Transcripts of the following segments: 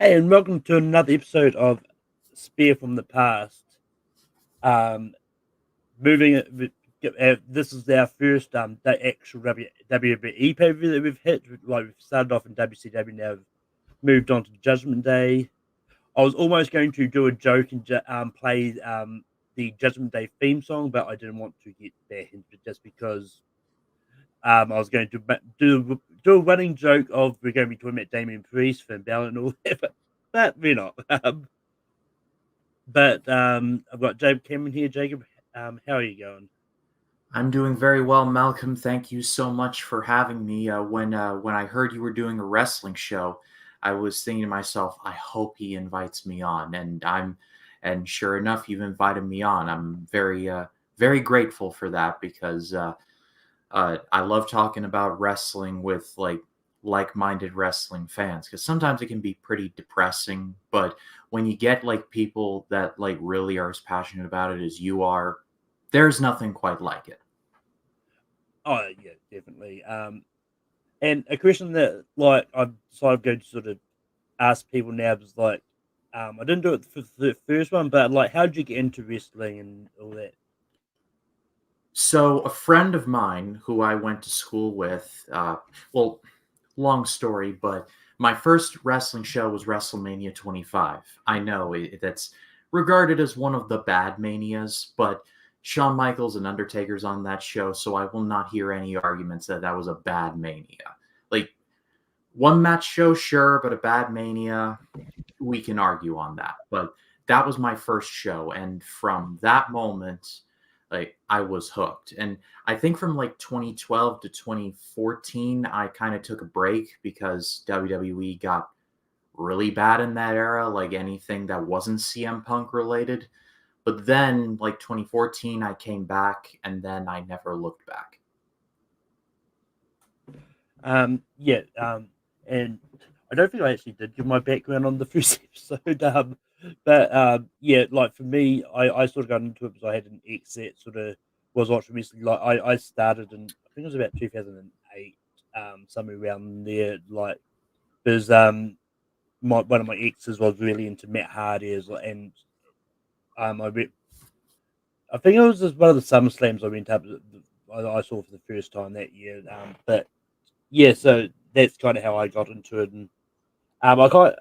Hey, and welcome to another episode of Spear from the Past. Um, moving it, this is our first the actual WWE pay-per-view that we've hit. Like we've started off in WCW, now we've moved on to Judgment Day. I was almost going to do a joke and play the Judgment Day theme song, but I didn't want to get there just because I was going to do a running joke of we're going to be talking about Damian Priest, Finn Balor, and all that, but we're not. But I've got Jacob Cameron here. Jacob, how are you going? I'm doing very well, Malcolm. Thank you so much for having me. When I heard you were doing a wrestling show, I was thinking to myself, I hope he invites me on, and sure enough, you've invited me on. I'm very grateful for that because I love talking about wrestling with like-minded wrestling fans because sometimes it can be pretty depressing, but when you get like people that like really are as passionate about it as you are, there's nothing quite like it. Oh yeah, definitely. And a question that like I've decided going to sort of ask people now is like, I didn't do it for the first one, but like, how did you get into wrestling and all that? So, a friend of mine who I went to school with, well, long story, but my first wrestling show was WrestleMania 25. I know that's regarded as one of the bad manias, but Shawn Michaels and Undertaker's on that show, so I will not hear any arguments that that was a bad mania. Like, one match show, sure, but a bad mania, we can argue on that. But that was my first show, and from that moment, like I was hooked. And I think from like 2012 to 2014, I kind of took a break because WWE got really bad in that era, like anything that wasn't CM Punk related. But then, like 2014, I came back, and then I never looked back. Yeah. And I don't think I actually did give my background on the first episode. But yeah, like for me, I sort of got into it because I had an ex that sort of was watching recently. Like I started in I think it was about 2008, somewhere around there. Like there's one of my exes was really into Matt Hardy and I I think it was just one of the Summer Slams I went up. I saw for the first time that year. But yeah, so that's kind of how I got into it, and I got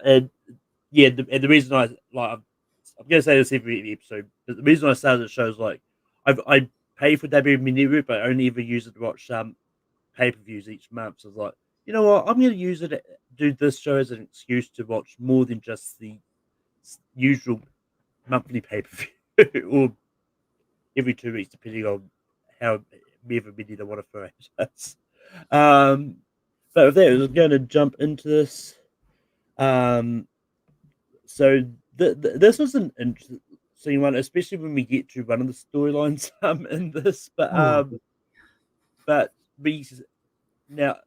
yeah, the reason I'm gonna say this every episode, but the reason I started the show is like I pay for WWE Network, but I only ever use it to watch pay per views each month. So I was like, you know what, I'm gonna use it do this show as an excuse to watch more than just the usual monthly pay per view or every 2 weeks, depending on how many I want to throw at us. Um, but with that, we're going to jump into this. Um, so this was an interesting one, especially when we get to one of the storylines in this. Oh, But we now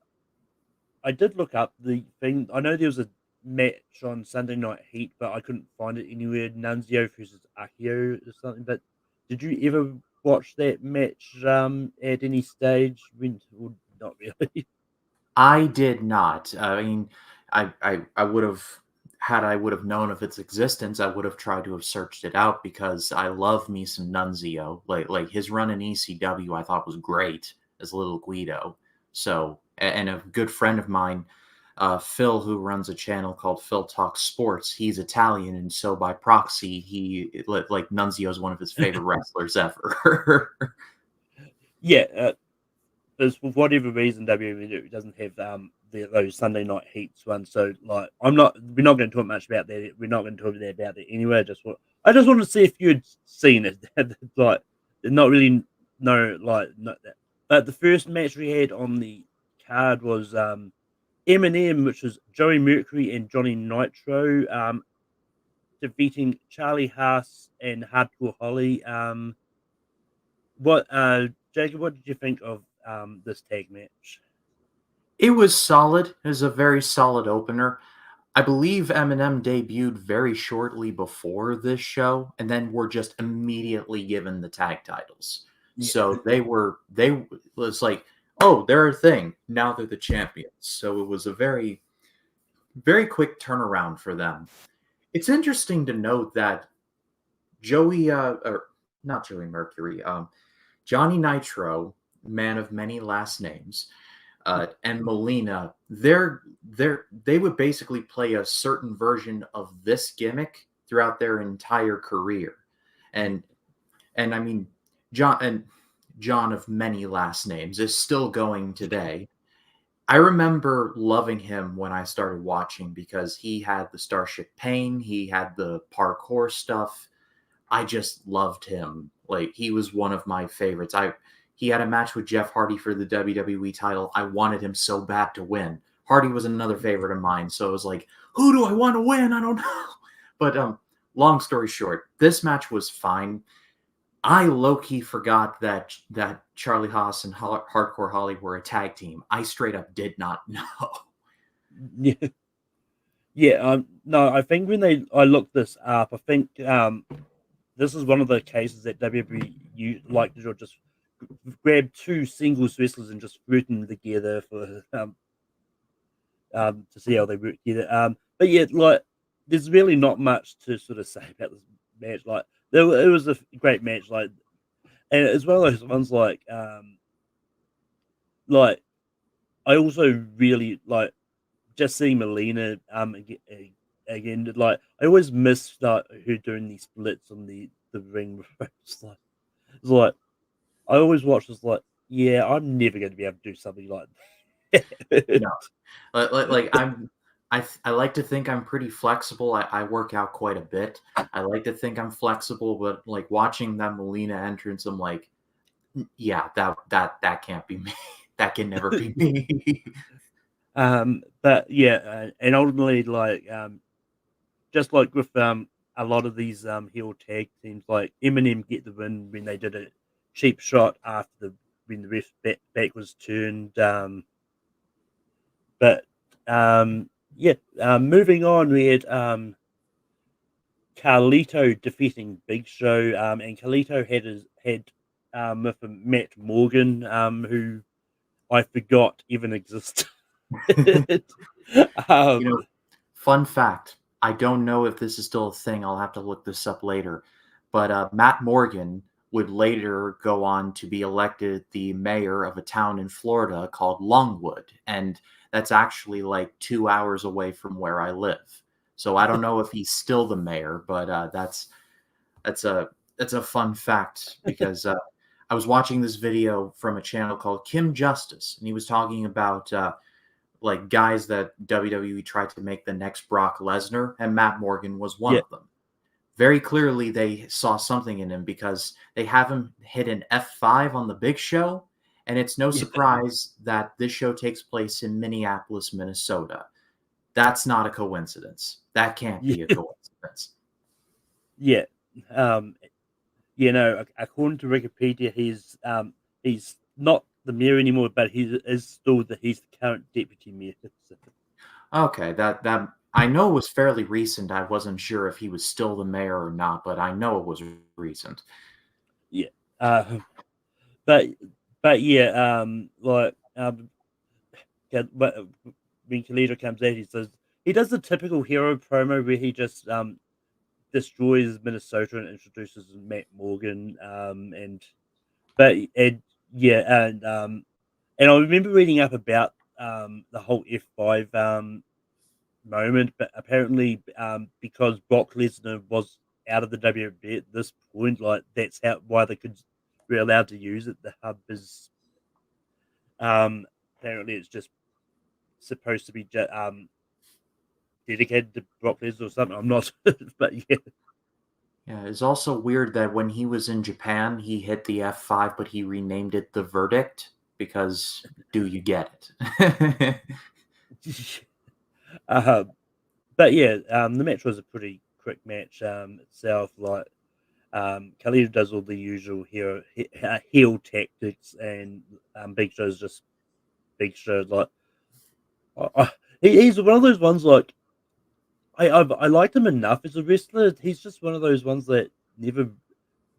I did look up the thing. I know there was a match on Sunday Night Heat, but I couldn't find it anywhere. Nunzio versus Akio or something. But did you ever watch that match at any stage? Or not really. I did not. I mean, I would have had I would have known of its existence. I would have tried to have searched it out because I love me some Nunzio. Like his run in ECW, I thought was great as Little Guido. So, and a good friend of mine, Phil, who runs a channel called Phil Talks Sports, he's Italian, and so by proxy, like Nunzio is one of his favorite wrestlers ever. Yeah, there's for whatever reason WWE doesn't have those Sunday Night Heats ones. So like, we're not going to talk much about that. We're not going to talk about that anyway. I just wanted to see if you had seen it. Like, not really no like not that. But the first match we had on the card was Eminem, which was Joey Mercury and Johnny Nitro, defeating Charlie Haas and Hardcore Holly. What Jacob, what did you think of this tag match? It was solid. It was a very solid opener. I believe Eminem debuted very shortly before this show, and then were just immediately given the tag titles. Yeah. So they was like, oh, they're a thing. Now they're the champions. So it was a very very quick turnaround for them. It's interesting to note that Joey, or not Joey Mercury, Johnny Nitro, man of many last names, and Molina, they would basically play a certain version of this gimmick throughout their entire career, and I mean, John of many last names is still going today. I remember loving him when I started watching because he had the Starship Pain, he had the parkour stuff. I just loved him. Like, he was one of my favorites. He had a match with Jeff Hardy for the WWE title. I wanted him so bad to win. Hardy was another favorite of mine, so it was like, who do I want to win? I don't know. But long story short, this match was fine. I low-key forgot that Charlie Haas and Hardcore Holly were a tag team. I straight up did not know. Yeah. Yeah, no, I think when I looked this up, I think this is one of the cases that WWE you like to just grab two singles wrestlers and just root them together for to see how they work together. But yeah, like there's really not much to sort of say about this match. Like it was a great match, like, and it's one of those ones like I also really like just seeing Melina again. Like I always miss like her doing these splits on the ring. It's like I always watch this like, yeah, I'm never going to be able to do something like that. No, I like to think I'm pretty flexible. I work out quite a bit. I like to think I'm flexible, but like watching that Molina entrance, I'm like, yeah, that can't be me. That can never be me. But yeah, and ultimately, like, just like with a lot of these heel tag teams, like Eminem get the win when they did a cheap shot after when the ref back was turned. But yeah, moving on, we had Carlito defeating Big Show, and Carlito had with Matt Morgan, who I forgot even existed. You know, fun fact. I don't know if this is still a thing. I'll have to look this up later. But Matt Morgan would later go on to be elected the mayor of a town in Florida called Longwood, and that's actually like 2 hours away from where I live. So I don't know if he's still the mayor, but that's a fun fact because I was watching this video from a channel called Kim Justice, and he was talking about like guys that WWE tried to make the next Brock Lesnar, and Matt Morgan was one Yeah, of them. Very clearly, they saw something in him because they have him hit an F5 on the Big Show, and it's no yeah, surprise that this show takes place in Minneapolis, Minnesota. That's not a coincidence. That can't be a yeah, coincidence. yeah. Um, according to Wikipedia, he's not the mayor anymore, but he's the current deputy mayor. So, Okay, that I know it was fairly recent. I wasn't sure if he was still the mayor or not, but I know it was recent. yeah, but yeah, yeah, but when Khalid comes out, he does the typical hero promo where he just destroys Minnesota and introduces Matt Morgan, and yeah, and I remember reading up about the whole F5 moment, but apparently because Brock Lesnar was out of the WWE at this point, like that's how why they could were allowed to use it. The hub is apparently it's just supposed to be dedicated to Brock Lesnar or something. I'm not, but yeah, Yeah, it's also weird that when he was in Japan, he hit the F5, but he renamed it the Verdict because do you get it? uh, but yeah, the match was a pretty quick match itself. Like Khalid does all the usual heel tactics, and Big Show's just Big Show. Like he's one of those ones. Like I liked him enough as a wrestler. He's just one of those ones that never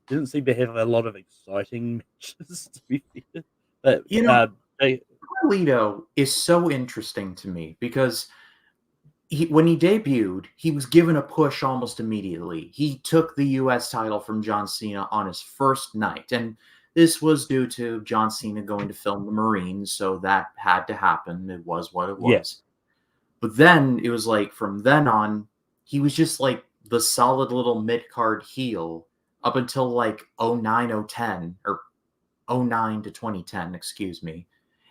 didn't seem to have a lot of exciting matches. To be fair, but You know, they, Carlito is so interesting to me because when he debuted, he was given a push almost immediately. He took the U.S. title from John Cena on his first night, and this was due to John Cena going to film the Marines, so that had to happen. It was what it Yeah, was. But then it was like from then on, he was just like the solid little mid card heel up until like 09, 010, or 09 to 2010, excuse me.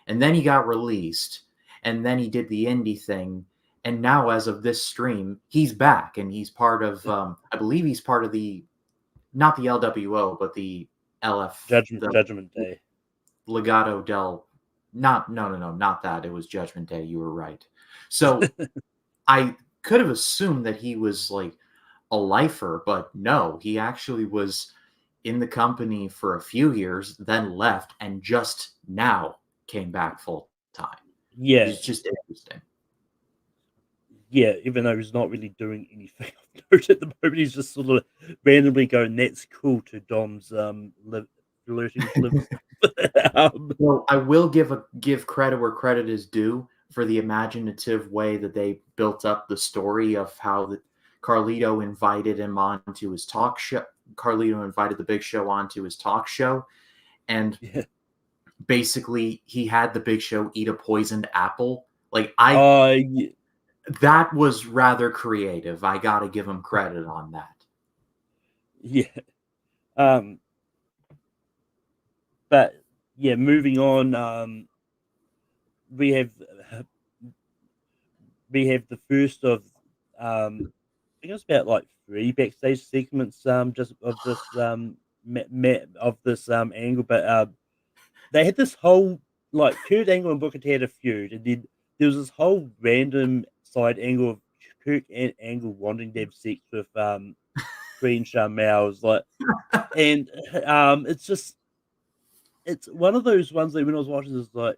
And then he got released, and then he did the indie thing. And now, as of this stream, he's back, and he's part of, I believe he's part of not the LWO, but the LF, the Judgment Day. Legado del, no, not that. It was Judgment Day. You were right. So I could have assumed that he was like a lifer, but no, he actually was in the company for a few years, then left, and just now came back full time. Yeah, It's just interesting. yeah. Even though he's not really doing anything of note at the moment, he's just sort of randomly going, "That's cool," to Dom's flirting with Liv stuff. Well, I will give credit where credit is due for the imaginative way that they built up the story of how Carlito invited him onto his talk show. Carlito invited the Big Show onto his talk show, and Yeah. basically he had the Big Show eat a poisoned apple. Like Yeah. that was rather creative. I got to give him credit on that. Yeah. But yeah, moving on. We have the first of I think it's about like 3 backstage segments just of this of this angle, but they had this whole like Kurt Angle and Booker T had a feud, and then there was this whole random side angle of Kurt and Angle wanting to have sex with Queen Shamel. Was like, and it's one of those ones that when I was watching this, like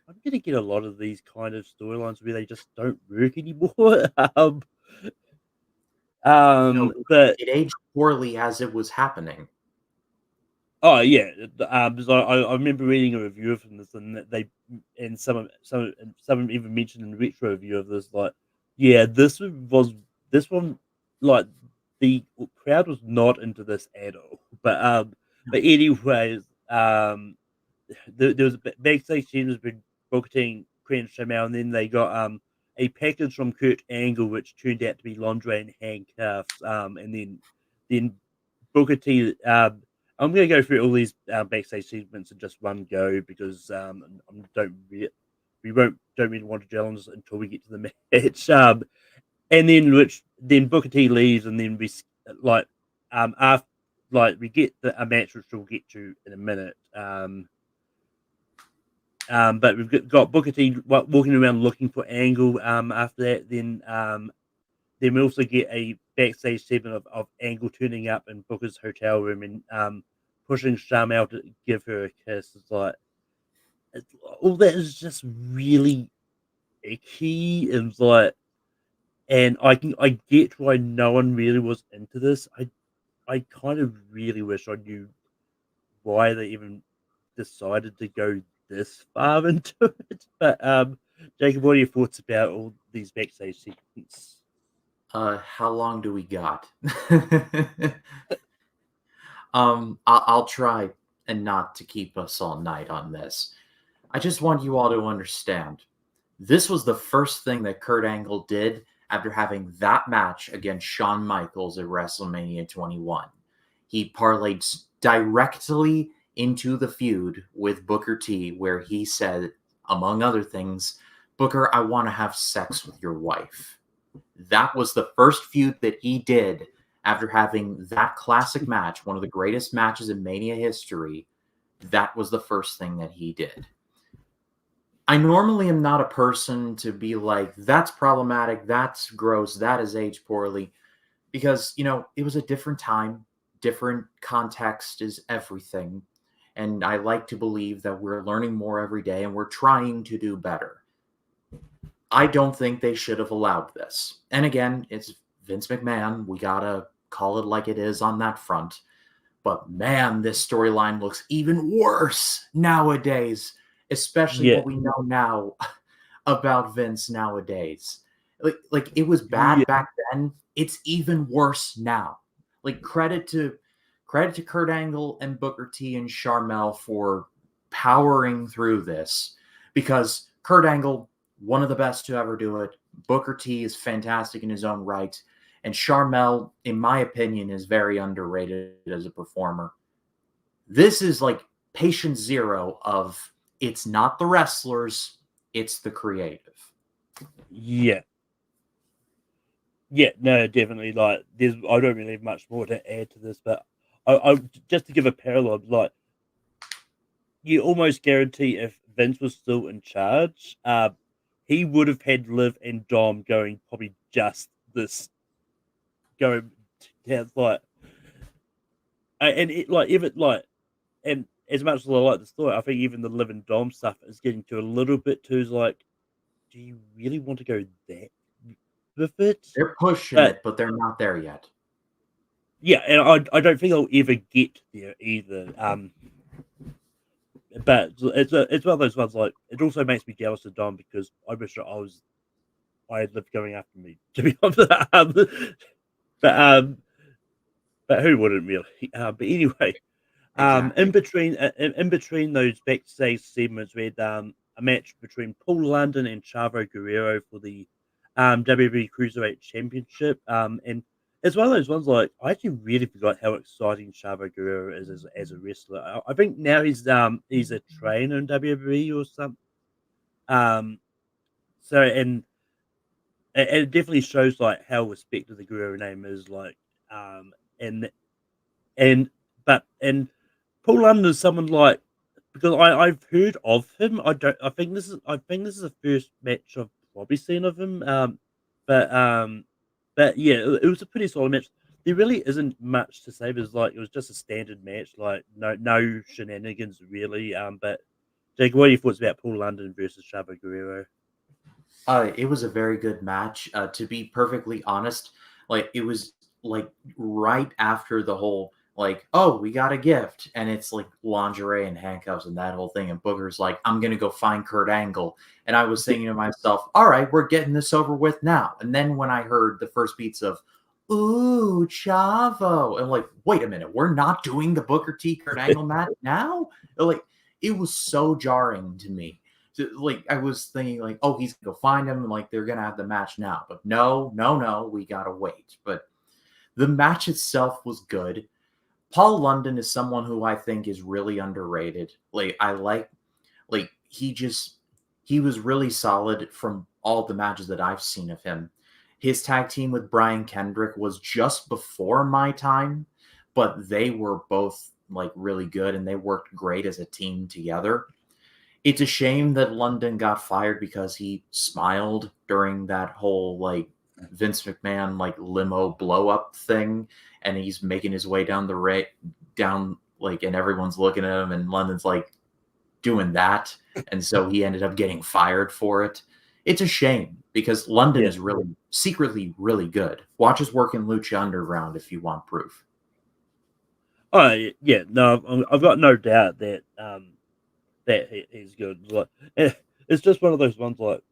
I'm gonna get a lot of these kind of storylines where they just don't work anymore. No, But it aged poorly as it was happening. oh yeah, because I remember reading a review from this, and that they and some even mentioned in the retro review of this, like, yeah, this one, like the crowd was not into this at all. But anyways, there was a backstage scene was been Booker T and Queen Shamel, and then they got a package from Kurt Angle, which turned out to be lingerie and handcuffs, and then Booker T. I'm going to go through all these backstage segments in just one go because we don't really want to dwell on this until we get to the match. And then Booker T leaves, and then after we get a match which we'll get to in a minute. But we've got Booker T walking around looking for Angle. After that, then we also get a backstage segment of Angle turning up in Booker's hotel room and pushing Shamel to give her a kiss. It's like all that is just really icky, and I get why no one really was into this. I kind of really wish I knew why they even decided to go this far into it. But Jacob, what are your thoughts about all these backstage segments? How long do we got? I'll try and not to keep us all night on this. I just want you all to understand. This was the first thing that Kurt Angle did after having that match against Shawn Michaels at WrestleMania 21. He parlayed directly into the feud with Booker T, where he said, among other things, Booker, I want to have sex with your wife. That was the first feud that he did after having that classic match, one of the greatest matches in Mania history. That was the first thing that he did. I normally am not a person to be like, that's problematic, that's gross, that is aged poorly, because, it was a different time, different context is everything. And I like to believe that we're learning more every day and we're trying to do better. I don't think they should have allowed this. And again, it's Vince McMahon. We got to call it like it is on that front. But man, this storyline looks even worse nowadays, especially Yeah, what we know now about Vince nowadays. Like it was Yeah, bad back then. It's even worse now. Like credit to Kurt Angle and Booker T and Sharmell for powering through this, because Kurt Angle, one of the best to ever do it. Booker T is fantastic in his own right, and Sharmell, in my opinion, is very underrated as a performer. This is like patient zero of, it's not the wrestlers, it's the creative. yeah. Yeah, no, definitely. Like, I don't really have much more to add to this, but I just to give a parallel, like, you almost guarantee if Vince was still in charge, he would have had Liv and Dom going probably just this going down, like, and it like even like, and as much as I like the story, I think even the Liv and Dom stuff is getting to a little bit too like, do you really want to go that with it? They're pushing But it, but they're not there yet. yeah, and I don't think I'll ever get there either. But it's one of those ones like it also makes me jealous of Dom because I wish I had lived going after me to be honest. But but who wouldn't really? But anyway, Exactly. in between those backstage segments, we had a match between Paul London and Chavo Guerrero for the WWE Cruiserweight Championship. And it's one of those ones like I actually really forgot how exciting Chavo Guerrero is as a wrestler. I think now he's a trainer in WWE or something. Um, so and it definitely shows like how respected the Guerrero name is. Like um, and and and Paul London is someone like because I've heard of him. I think this is the first match I've probably seen of him. But but yeah, it was a pretty solid match. There really isn't much to say. Because like it was just a standard match, like no shenanigans really. But Jake, what are your thoughts about Paul London versus Chavo Guerrero? It was a very good match. To be perfectly honest, like it was like right after the whole like, oh, we got a gift, and it's like lingerie and handcuffs and that whole thing. And Booker's like, I'm gonna go find Kurt Angle, and I was thinking to myself, all right, we're getting this over with now. And then when I heard the first beats of, ooh, Chavo, I'm like, wait a minute, we're not doing the Booker T Kurt Angle match now? Like, it was so jarring to me. So, like I was thinking, like, oh, he's gonna go find him, and like they're gonna have the match now. But no, no, no, we gotta wait. But the match itself was good. Paul London is someone who I think is really underrated. Like he was really solid from all the matches that I've seen of him. His tag team with Brian Kendrick was just before my time, but they were both like really good and they worked great as a team together. It's a shame that London got fired because he smiled during that whole like Vince McMahon like limo blow up thing, and he's making his way down the down like, and everyone's looking at him, and London's like doing that, and so he ended up getting fired for it. It's a shame because London Yeah. is really secretly really good. Watch his work in Lucha Underground if you want proof. Oh yeah, no, I've got no doubt that that he's good. Like, it's just one of those ones like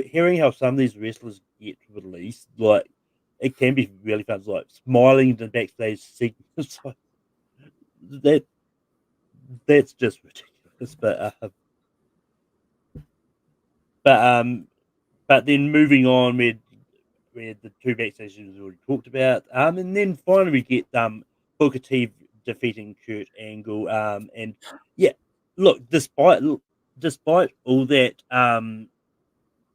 hearing how some of these wrestlers get released, like it can be really fun. It's like smiling in the backstage segments, like, that that's just ridiculous. But but then moving on, we had the two backstage segments we already talked about, and then finally we get Booker T defeating Kurt Angle, and yeah, look, despite all that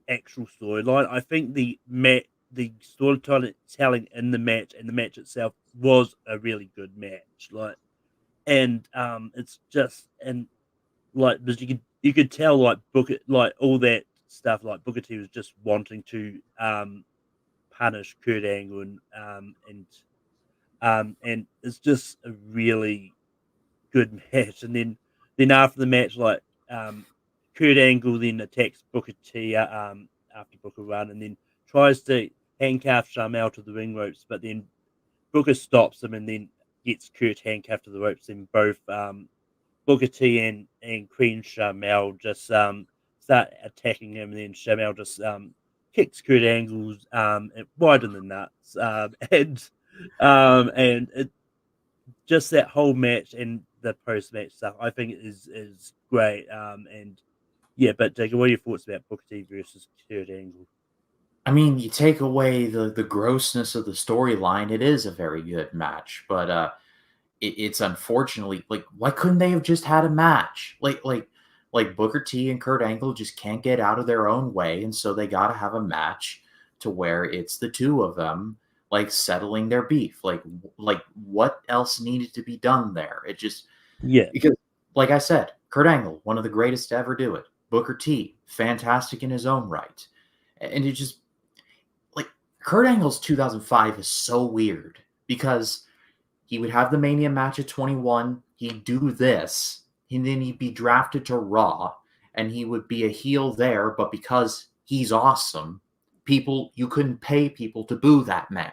actual storyline. I think the storytelling in the match and the match itself was a really good match. Like, and it's just and like because you could tell like Booker like all that stuff like Booker T was just wanting to punish Kurt Angle and it's just a really good match. And then after the match, like um, Kurt Angle then attacks Booker T after Booker run, and then tries to handcuff Sharmell to the ring ropes, but then Booker stops him and then gets Kurt handcuffed to the ropes. And both Booker T and Queen Sharmell just start attacking him, and then Sharmell just kicks Kurt Angle's wide in the nuts, and it just that whole match and the post match stuff I think is great. And yeah, but Jacob, what are your thoughts about Booker T versus Kurt Angle? I mean, you take away the grossness of the storyline, it is a very good match, but it's unfortunately like, why couldn't they have just had a match? Like Booker T and Kurt Angle just can't get out of their own way, and so they got to have a match to where it's the two of them like settling their beef. Like what else needed to be done there? It just Yeah, because, like I said, Kurt Angle, one of the greatest to ever do it. Booker T, fantastic in his own right, and it just like Kurt Angle's 2005 is so weird because he would have the Mania match at 21. He'd do this, and then he'd be drafted to Raw, and he would be a heel there. But because he's awesome, you couldn't pay people to boo that man.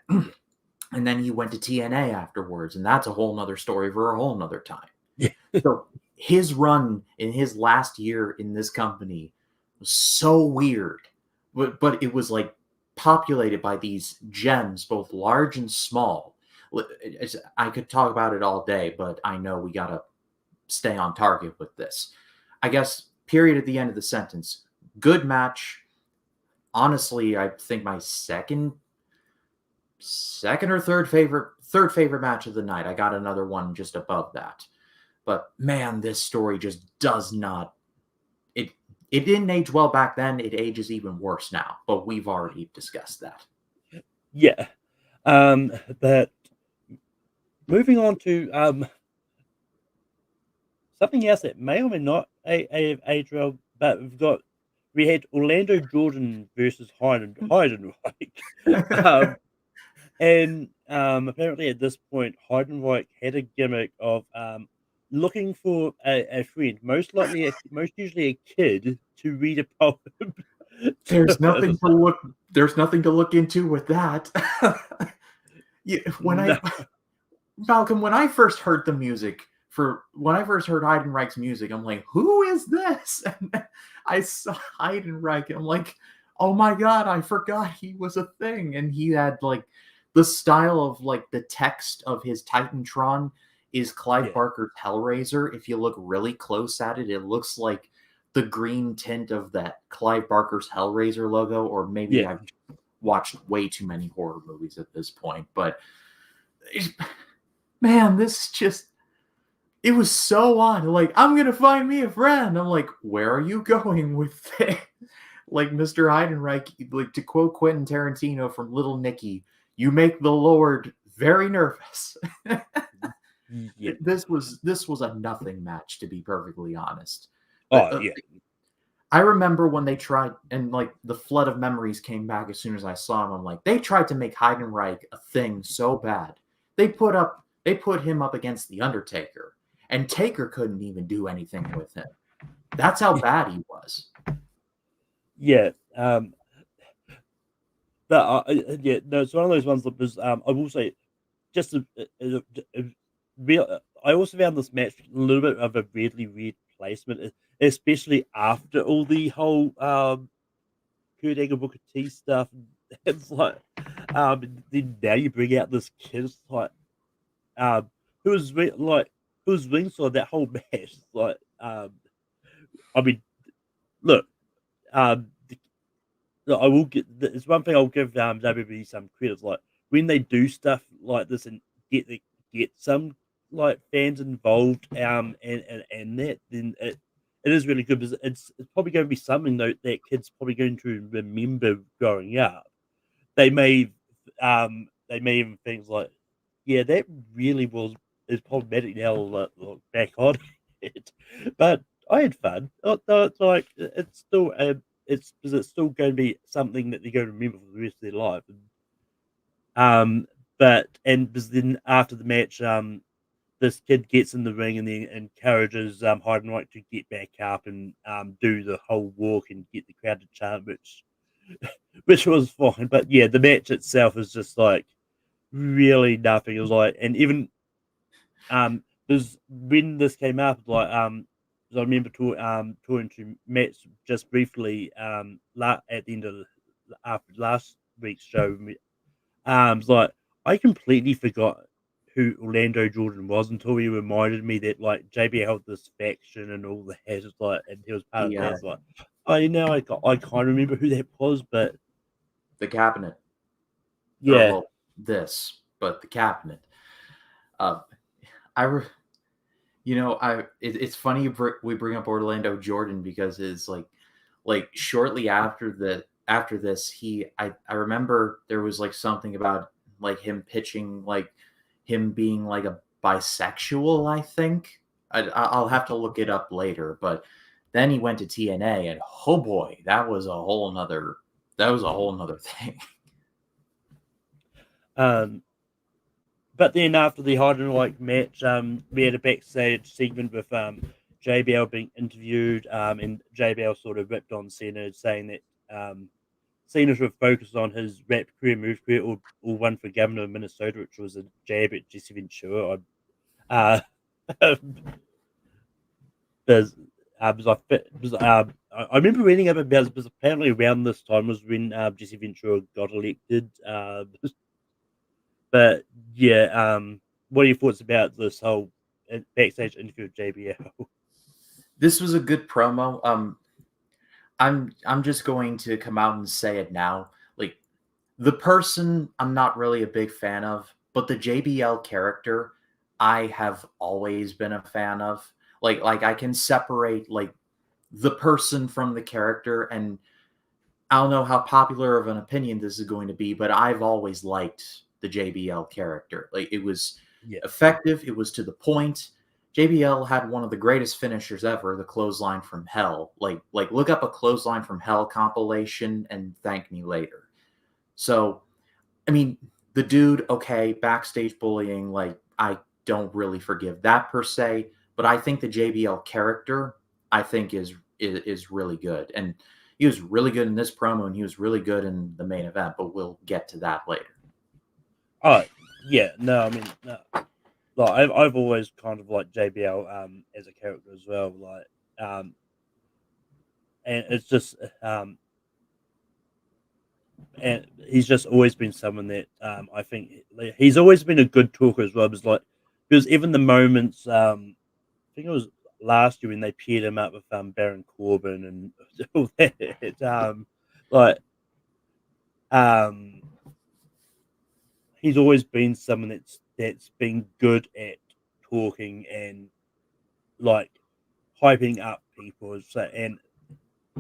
And then he went to TNA afterwards, and that's a whole nother story for a whole nother time. yeah, So his run in his last year in this company was so weird, but it was like populated by these gems, both large and small. I could talk about it all day, but I know we got to stay on target with this. I guess, period at the end of the sentence. Good match. Honestly, I think my second or third favorite match of the night. I got another one just above that. But man, this story just does not. It didn't age well back then. It ages even worse now. But we've already discussed that. yeah. But moving on to something else that may or may not age well, but we had Orlando Jordan versus Heidenreich. And apparently at this point, Heidenreich had a gimmick of looking for a friend, most usually a kid, to read a poem. There's nothing to look into with that. Malcolm, when I first heard Heidenreich's music, I'm like, who is this? And I saw Heidenreich, and I'm like, oh my god, I forgot he was a thing. And he had like the style of like the text of his Titantron is Clive Barker's Hellraiser. If you look really close at it, it looks like the green tint of that Clive Barker's Hellraiser logo, or maybe I've watched way too many horror movies at this point. But man, it was so odd. Like, I'm going to find me a friend. I'm like, where are you going with it? Like Mr. Heidenreich, like to quote Quentin Tarantino from Little Nicky, you make the Lord very nervous. This was a nothing match, to be perfectly honest. I remember when they tried, and like the flood of memories came back as soon as I saw him. I'm like, they tried to make Heidenreich a thing so bad. They put him up against The Undertaker, and Taker couldn't even do anything with him. That's how bad he was. Yeah. But no, it's one of those ones that was. I will say, just I also found this match a little bit of a weirdly weird placement, especially after all the whole Kurt Angle Booker T stuff. It's like, then now you bring out this kid, it's like, who was ringside that whole match. It's like, I mean, look, I will get. It's one thing I'll give WWE some credit. Like when they do stuff like this and get some like fans involved, and that, then it is really good because it's probably going to be something though that kids probably going to remember growing up. They may even think like, yeah, that really is problematic now. Look back on it, but I had fun. It's like it's still it's still going to be something that they're going to remember for the rest of their life. But because then after the match, this kid gets in the ring and then encourages Heidenreich to get back up and do the whole walk and get the crowd to chant, which was fine. But yeah, the match itself is just like really nothing. It was like, and even because when this came up, like because I remember talking to Matt just briefly at the end of after last week's show. It's like I completely forgot who Orlando Jordan was until he reminded me that like JB held this faction and all that. It's like, and he was part of that. It's like, oh, now I can't remember who that was, but the cabinet, or yeah, well, this, but the cabinet. It's funny we bring up Orlando Jordan because it's like shortly after this I remember there was like something about like him pitching like him being like a bisexual. I think I'll have to look it up later, but then he went to TNA and oh boy, that was a whole nother thing. um, but then after the Hard and Like match, we had a backstage segment with JBL being interviewed, and JBL sort of ripped on Cena, saying that Cena should focus on his rap career, move career, or run for governor of Minnesota, which was a jab at Jesse Ventura. Because I remember reading up about it because apparently around this time was when Jesse Ventura got elected. But yeah, what are your thoughts about this whole backstage interview with JBL? This was a good promo. I'm just going to come out and say it now. Like the person I'm not really a big fan of, but the JBL character I have always been a fan of. Like I can separate like the person from the character, and I don't know how popular of an opinion this is going to be, but I've always liked the JBL character. Like it was Yeah. effective, it was to the point. JBL had one of the greatest finishers ever, the clothesline from hell. Like look up a clothesline from hell compilation and thank me later. So, I mean, the dude, okay, backstage bullying, like I don't really forgive that per se, but I think the JBL character, I think is really good. And he was really good in this promo and he was really good in the main event, but we'll get to that later. Oh yeah, no, I mean, no. Like I've always kind of liked JBL as a character as well. Like and it's just and he's just always been someone that I think he's always been a good talker as well. Because even the moments I think it was last year when they paired him up with Baron Corbin and all that. Like um, he's always been someone that's been good at talking and like hyping up people.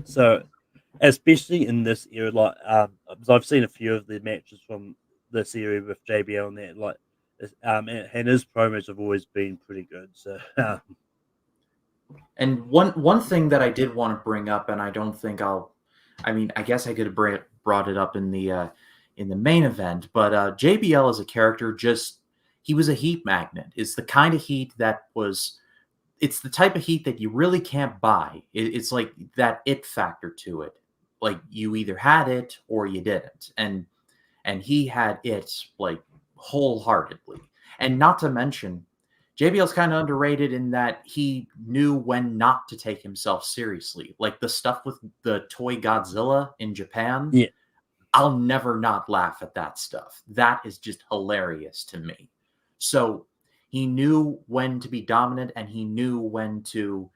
So especially in this era, like I've seen a few of the matches from this era with JBL and that, like and his promos have always been pretty good. So And one thing that I did want to bring up, and I don't think I mean, I guess I could have brought it up in the main event, but JBL as a character, just he was a heat magnet. It's the kind of heat that was, it's the type of heat that you really can't buy. It's like that it factor to it. Like you either had it or you didn't, and he had it like wholeheartedly. And not to mention, JBL's kind of underrated in that he knew when not to take himself seriously. Like the stuff with the toy Godzilla in Japan, yeah, I'll never not laugh at that stuff. That is just hilarious to me. So he knew when to be dominant and he knew when to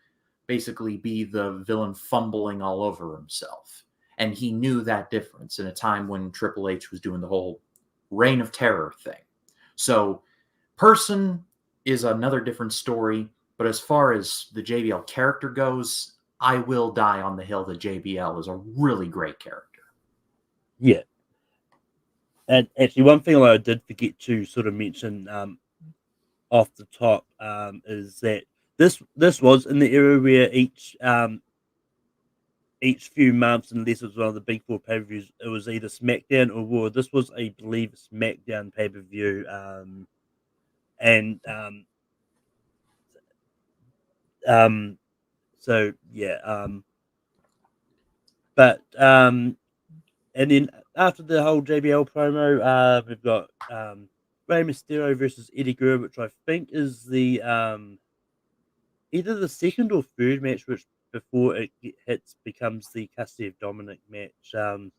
basically be the villain fumbling all over himself. And he knew that difference in a time when Triple H was doing the whole reign of terror thing. So person is another different story. But as far as the JBL character goes, I will die on the hill that JBL is a really great character. yeah. And actually, one thing I did forget to sort of mention off the top is that this was in the era where each few months, unless it was one of the big four pay per views, it was either SmackDown or Raw. This was, I believe, SmackDown pay per view, and so yeah, but and then after the whole JBL promo, we've got Rey Mysterio versus Eddie Guerrero, which I think is the either the second or third match, which before it hits becomes the Custody of Dominic match. So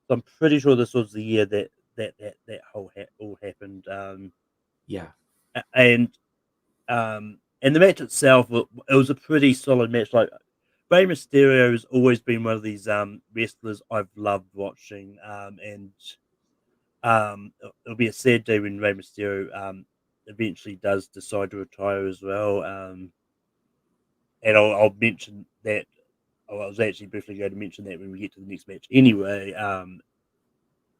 I'm pretty sure this was the year that whole all happened. Yeah. And the match itself, it was a pretty solid match. Like Rey Mysterio has always been one of these wrestlers I've loved watching. And it'll be a sad day when Rey Mysterio eventually does decide to retire as well. And I'll mention that. Oh, I was actually briefly going to mention that when we get to the next match anyway. And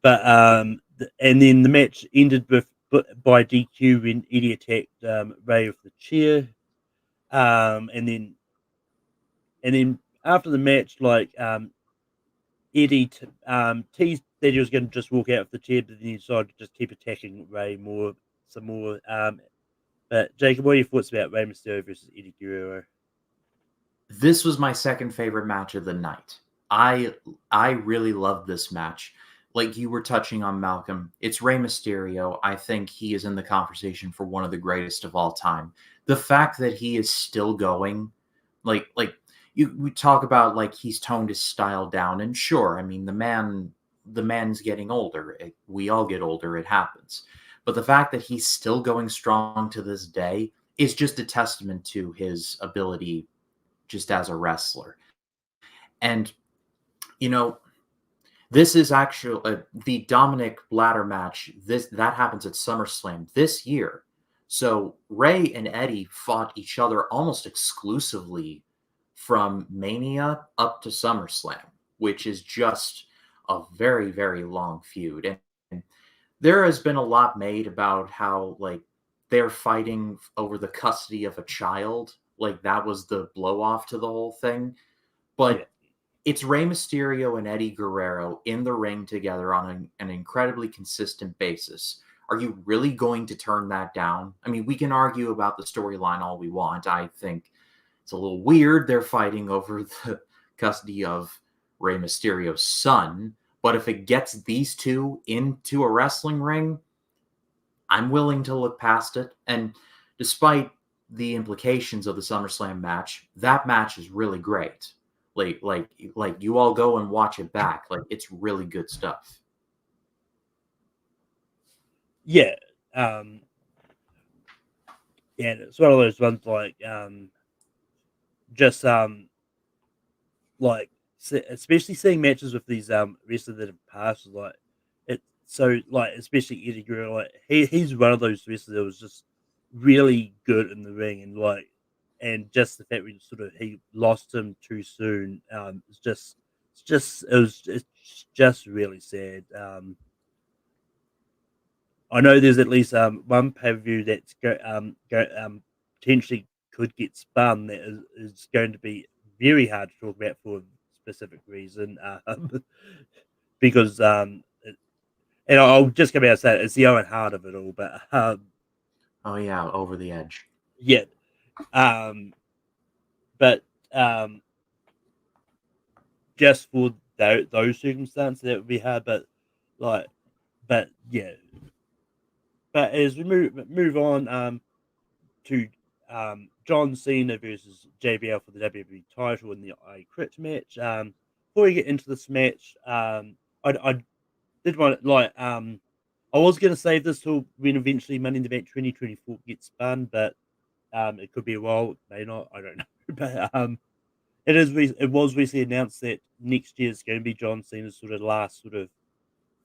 then the match ended by DQ when Eddie attacked Ray with the chair. And then after the match, like Eddie teased that he was going to just walk out of the chair, but then he decided to just keep attacking Ray some more. But Jacob, what are your thoughts about Rey Mysterio versus Eddie Guerrero? This was my second favorite match of the night. I really loved this match. Like you were touching on, Malcolm, it's Rey Mysterio. I think he is in the conversation for one of the greatest of all time. The fact that he is still going, like we talk about, like he's toned his style down, and sure, I mean the man's getting older. We all get older. It happens. But the fact that he's still going strong to this day is just a testament to his ability just as a wrestler. And, you know, this is actually the Dominic ladder match. That happens at SummerSlam this year. So Ray and Eddie fought each other almost exclusively from Mania up to SummerSlam, which is just a very, very long feud. And there has been a lot made about how, like, they're fighting over the custody of a child. Like, that was the blow off to the whole thing. Yeah, But it's Rey Mysterio and Eddie Guerrero in the ring together on an incredibly consistent basis. Are you really going to turn that down? I mean, we can argue about the storyline all we want. I think it's a little weird they're fighting over the custody of Rey Mysterio's son. But if it gets these two into a wrestling ring, I'm willing to look past it. And despite the implications of the SummerSlam match, that match is really great. Like you all go and watch it back. Like it's really good stuff. yeah, yeah. It's one of those ones like just like especially seeing matches with these wrestlers that have passed, like it. So like especially Eddie Guerrero, like he's one of those wrestlers that was just really good in the ring, and just the fact we sort of he lost him too soon, it's just really sad. I know there's at least one pay per view that's potentially could get spun that is going to be very hard to talk about for a specific reason, because and I'll just come out and say it's the Owen Hart of it all, but Oh yeah, over the edge. yeah, um, but just for those circumstances that would be hard, like, but yeah, but as we move on, to John Cena versus JBL for the WWE title in the I Crit match. Before we get into this match, I did want like I was going to save this till when eventually Money in the Bank 2024 gets spun, but it could be a while, it may not, I don't know. But it was recently announced that next year is going to be John Cena's sort of last sort of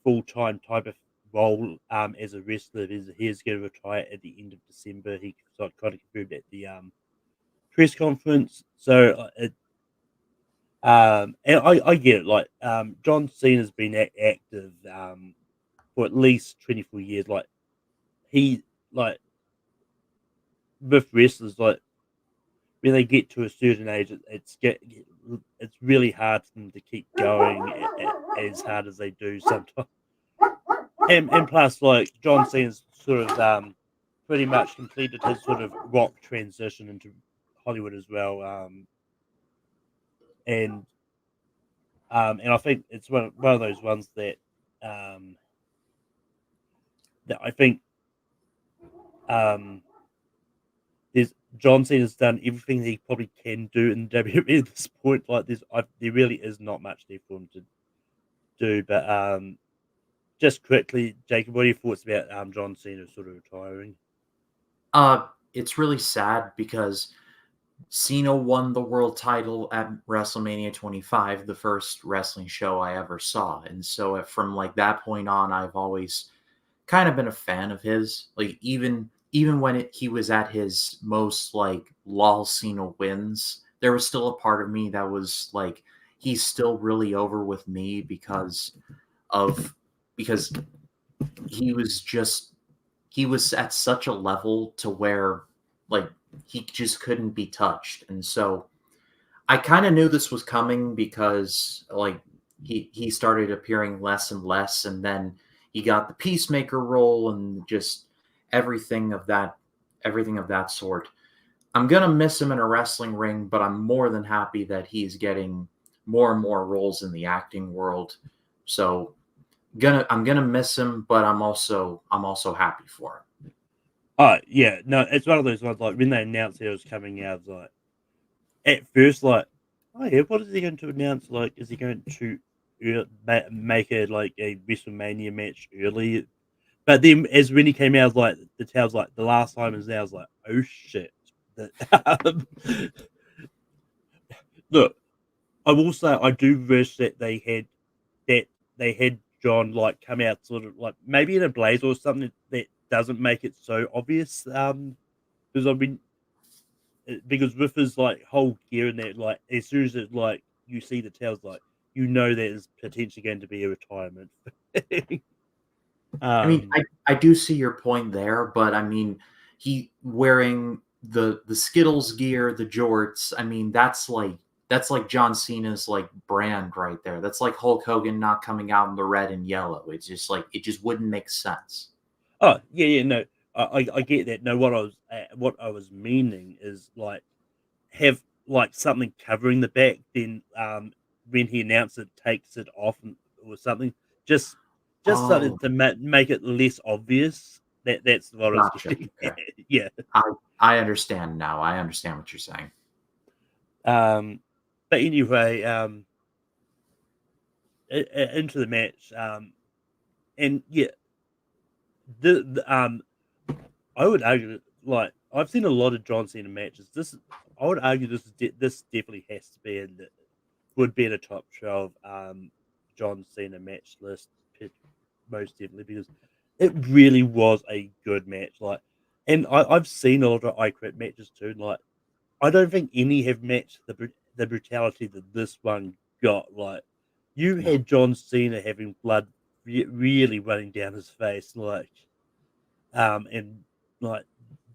full time type of role as a wrestler. He is going to retire at the end of December. He kind of confirmed at the press conference. So and I get it. Like John Cena's been active for at least 24 years. Like he like with wrestlers, like when they get to a certain age, it's really hard for them to keep going as hard as they do sometimes. And plus, like John Cena's sort of pretty much completed his sort of rock transition into Hollywood as well. And and I think it's one of those ones um, that I think um, John Cena's done everything he probably can do in WWE at this point. Like there really is not much there for him to do. But just quickly, Jacob, what are your thoughts about John Cena sort of retiring? It's really sad because Cena won the world title at WrestleMania 25, the first wrestling show I ever saw. And so from like that point on, I've always kind of been a fan of his. Like even when he was at his most like lol Cena wins, there was still a part of me that was like he's still really over with me of because he was at such a level to where like he just couldn't be touched. And so I kind of knew this was coming because like he started appearing less and less, and then he got the peacemaker role and just everything of that everything of that sort. I'm gonna miss him in a wrestling ring, but I'm more than happy that he's getting more and more roles in the acting world. So I'm gonna miss him, but I'm also happy for him. Oh yeah, no, it's one of those ones like when they announced it was coming out, I was like at first like, oh yeah, what is he going to announce? Like, is he going to make a like a WrestleMania match early? But then as when he came out, I was like the tales like the last time is now. I was like, oh shit. Um, look, I will say I do wish that they had John like come out sort of like maybe in a blaze or something that doesn't make it so obvious. Because I've been because with his like whole gear and that, like as soon as it like you see the tails, like you know there's potentially going to be a retirement. I mean, um, I do see your point there, but I mean, he wearing the Skittles gear, the jorts. I mean, that's like John Cena's like brand right there. That's like Hulk Hogan not coming out in the red and yellow. It's just like it just wouldn't make sense. oh yeah, no, I get that. No, what I was meaning is like have like something covering the back, then when he announced it, takes it off or something. Just just something Oh, to make it less obvious. That's what I was gotcha. getting Okay, at. Yeah. I I understand now. I understand what you're saying. Um, but anyway, into the match. And yeah, the I would argue like I've seen a lot of John Cena matches. I would argue this definitely has to be in the would be in a top 12 John Cena match list, most definitely, because it really was a good match. Like, and I've seen a lot of I Quit matches too. Like, I don't think any have matched the brutality that this one got. Like, you No. had John Cena having blood really running down his face, like, and like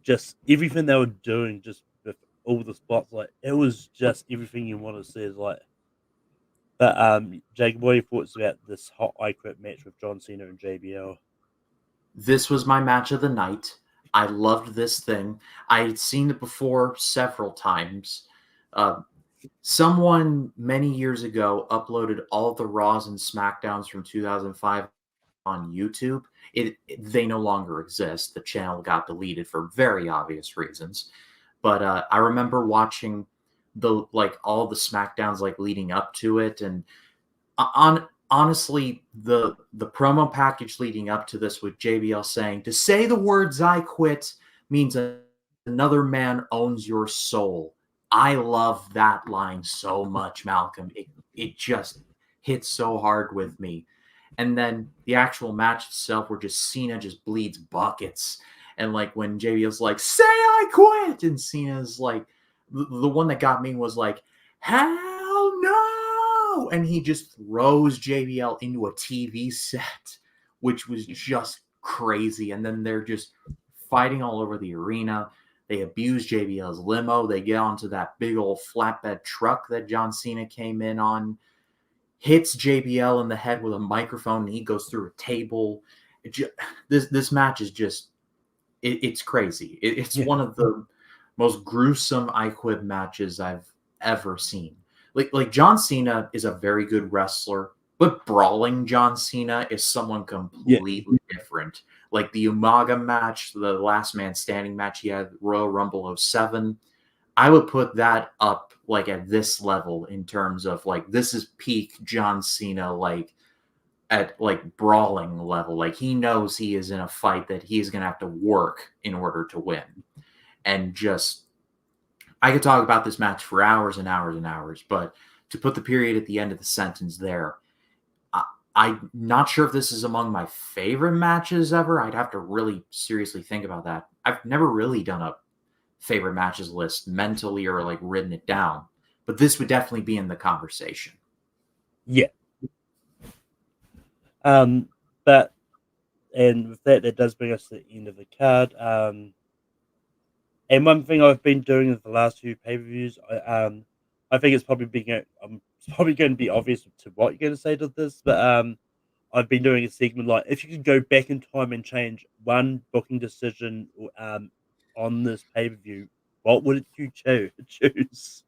just everything they were doing, just with all the spots, like it was just everything you want to see. Is like, but Jacob, what are your thoughts about this hot I Quit match with John Cena and JBL? This was my match of the night. I loved this thing. I had seen it before several times. Uh, Someone many years ago uploaded all of the Raws and SmackDowns from 2005 on YouTube. They no longer exist. The channel got deleted for very obvious reasons. But I remember watching the like all the SmackDowns like leading up to it, and honestly, the promo package leading up to this with JBL saying to say the words "I quit" means another man owns your soul. I love that line so much, Malcolm. It just hits so hard with me. And then the actual match itself, where just Cena just bleeds buckets, and like when JBL's like "Say I quit," and Cena's like, the one that got me was like, "Hell no!" And he just throws JBL into a TV set, which was just crazy. And then they're just fighting all over the arena. They abuse JBL's limo. They get onto that big old flatbed truck that John Cena came in on, hits JBL in the head with a microphone, and he goes through a table. This match is just it's crazy. It's Yeah, one of the most gruesome I Quit matches I've ever seen. Like John Cena is a very good wrestler, But brawling John Cena is someone completely different. Like the Umaga match, the last man standing match he had, Royal Rumble '07. I would put that up like at this level in terms of like this is peak John Cena, like at like brawling level. Like he knows he is in a fight that he is going to have to work in order to win. And just I could talk about this match for hours and hours and hours, but to put the period at the end of the sentence there, I'm not sure if this is among my favorite matches ever. I'd have to really seriously think about that. I've never really done a favorite matches list mentally or like written it down, but this would definitely be in the conversation. Yeah. But and with that, that does bring us to the end of the card. And one thing I've been doing in the last few pay-per-views, I think it's probably probably going to be obvious to what you're going to say to this, but I've been doing a segment like if you could go back in time and change one booking decision on this pay-per-view, what would you choose?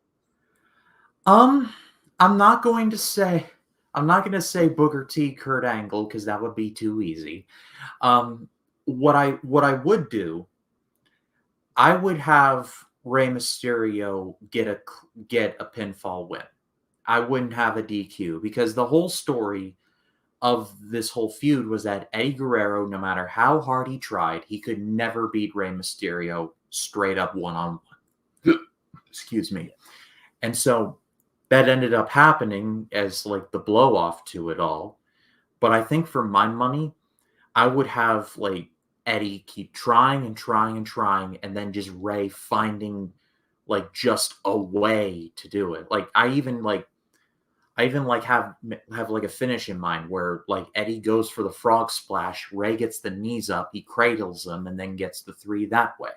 I'm not going to say Booker T, Kurt Angle because that would be too easy. What I would do, I would have Rey Mysterio get a pinfall win. I wouldn't have a DQ because the whole story of this whole feud was that Eddie Guerrero, no matter how hard he tried, he could never beat Rey Mysterio straight up one-on-one. Excuse me. And so that ended up happening as like the blow off to it all. But I think for my money, I would have like Eddie keep trying and trying and trying, and then just Rey finding like just a way to do it. Like I even have like a finish in mind where like Eddie goes for the frog splash, Rey gets the knees up, he cradles him, and then gets the 3 that way.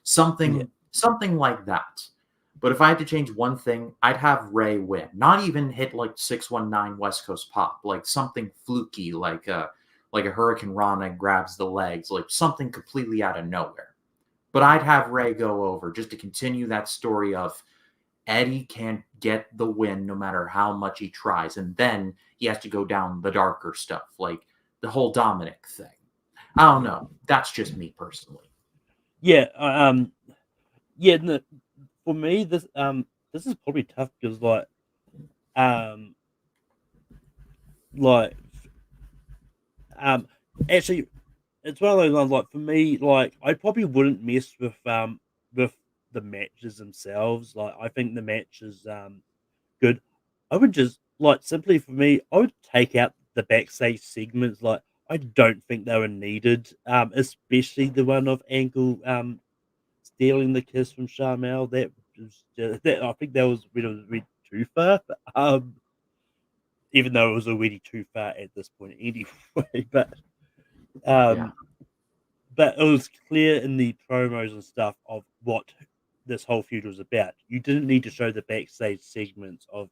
Something like that. But if I had to change one thing, I'd have Rey win. Not even hit like 619 West Coast Pop, like something fluky, like a Hurricane Rana grabs the legs, like something completely out of nowhere. But I'd have Rey go over just to continue that story of Eddie can't get the win no matter how much he tries. And then he has to go down the darker stuff, like the whole Dominic thing. I don't know. That's just me personally. Yeah. No, for me, this is probably tough because actually, it's one of those ones. Like for me, like I probably wouldn't mess with the matches themselves. Like I think the match is good. I would just like simply for me, I would take out the backstage segments. Like I don't think they were needed. Especially the one of Angle stealing the kiss from Charmel. That was that I think that was really too far. Even though it was already too far at this point anyway. But Yeah. but it was clear in the promos and stuff of what this whole feud was about. You didn't need to show the backstage segments of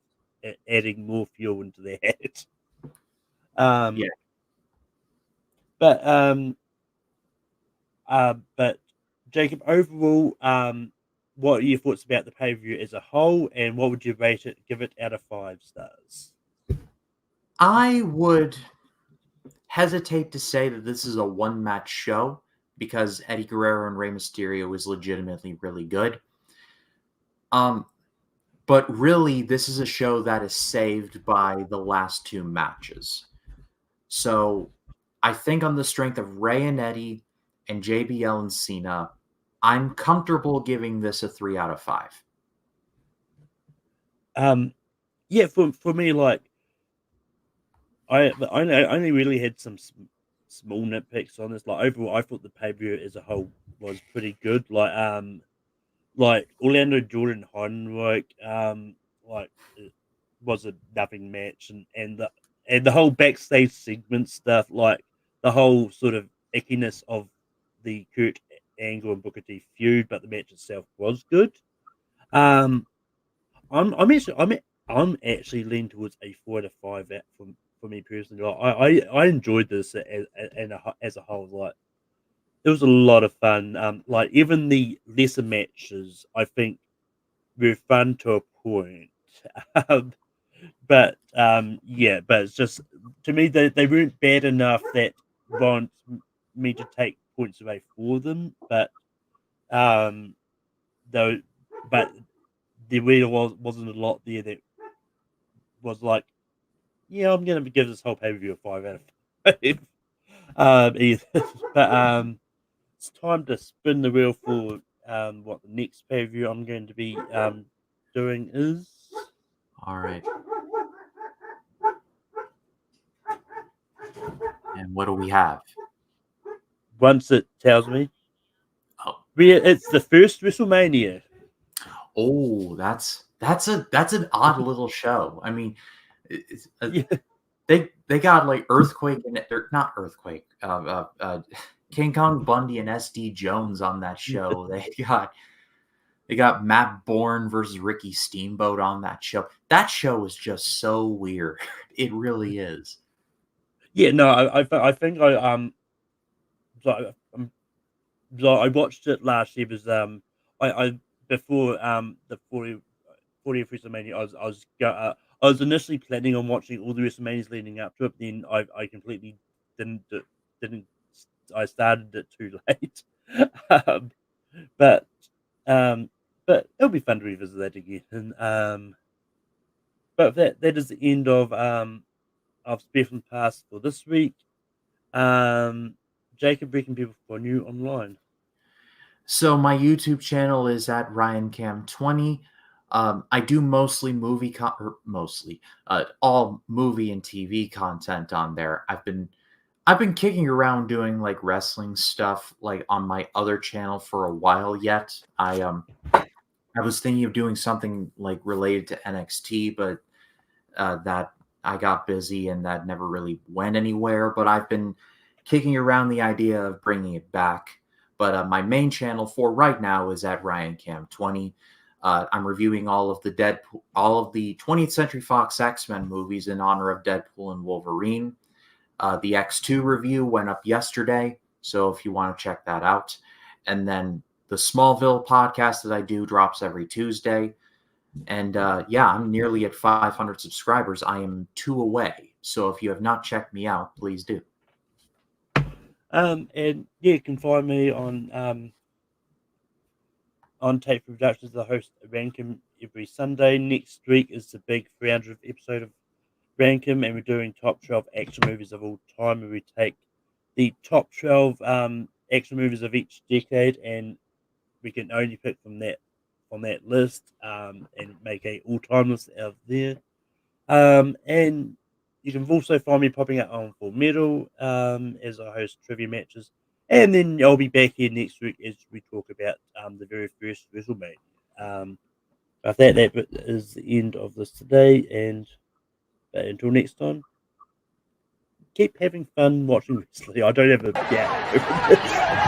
adding more fuel into their head. Yeah. But Jacob, overall, what are your thoughts about the pay-per-view as a whole, and what would you rate it? Give it out of 5 stars. I would hesitate to say that this is a one-match show because Eddie Guerrero and Rey Mysterio is legitimately really good. But really, this is a show that is saved by the last 2 matches. So I think on the strength of Rey and Eddie and JBL and Cena, I'm comfortable giving this a 3 out of 5. Yeah, for me, like I only really had some small nitpicks on this. Like overall, I thought the pay-per-view as a whole was pretty good. Like Orlando Jordan Heinrich, like it was a nothing match, and the whole backstage segment stuff, like the whole sort of ickiness of the Kurt Angle and Booker T feud, but the match itself was good. Um, I'm actually leaning towards a 4 out of 5 for me personally. Like, I enjoyed this as a whole. Like it was a lot of fun. Like even the lesser matches, I think were fun to a point. Um, but yeah, but it's just to me they weren't bad enough that want me to take points away for them, but um, though, but there really wasn't a lot there that was like, yeah, I'm gonna give this whole pay per view a 5 out of 5. Either. But it's time to spin the wheel for what the next pay per view I'm going to be doing is. All right. And what do we have? Once it tells me, Oh, it's the first WrestleMania. oh, that's an odd little show. I mean, it's, Yeah, they got like Earthquake and they're not Earthquake. King Kong Bundy and SD Jones on that show. They got Matt Bourne versus Ricky Steamboat on that show. That show is just so weird. It really is. yeah. No, I think so, so I watched it last year. Was I before the 40th WrestleMania, I was initially planning on watching all the WrestleManias leading up to it. Then I completely didn't. I started it too late. um, but um, but it'll be fun to revisit that again. And but that is the end of Spare from the Past for this week. Jacob, where can people find you online? So my YouTube channel is at RyanCam20. I do mostly all movie and TV content on there. I've been kicking around doing like wrestling stuff like on my other channel for a while yet. I was thinking of doing something like related to NXT, but that I got busy and that never really went anywhere. But I've been kicking around the idea of bringing it back. But my main channel for right now is at RyanCam20. I'm reviewing all of the 20th Century Fox X-Men movies in honor of Deadpool and Wolverine. The X2 review went up yesterday, so if you want to check that out. And then the Smallville podcast that I do drops every Tuesday. And yeah, I'm nearly at 500 subscribers. I am 2 away. So if you have not checked me out, please do. And yeah, you can find me on Tape Productions. I host Rankum every Sunday. Next week is the big 300th episode of Rankum, and we're doing top 12 action movies of all time. Where we take the top 12 action movies of each decade, and we can only pick from that list and make a all-time list out of there. And you can also find me popping up on Full Metal as I host trivia matches. And then I'll be back here next week as we talk about the very first WrestleMania. But that is the end of this today. And until next time, keep having fun watching wrestling. I don't have a gap over this.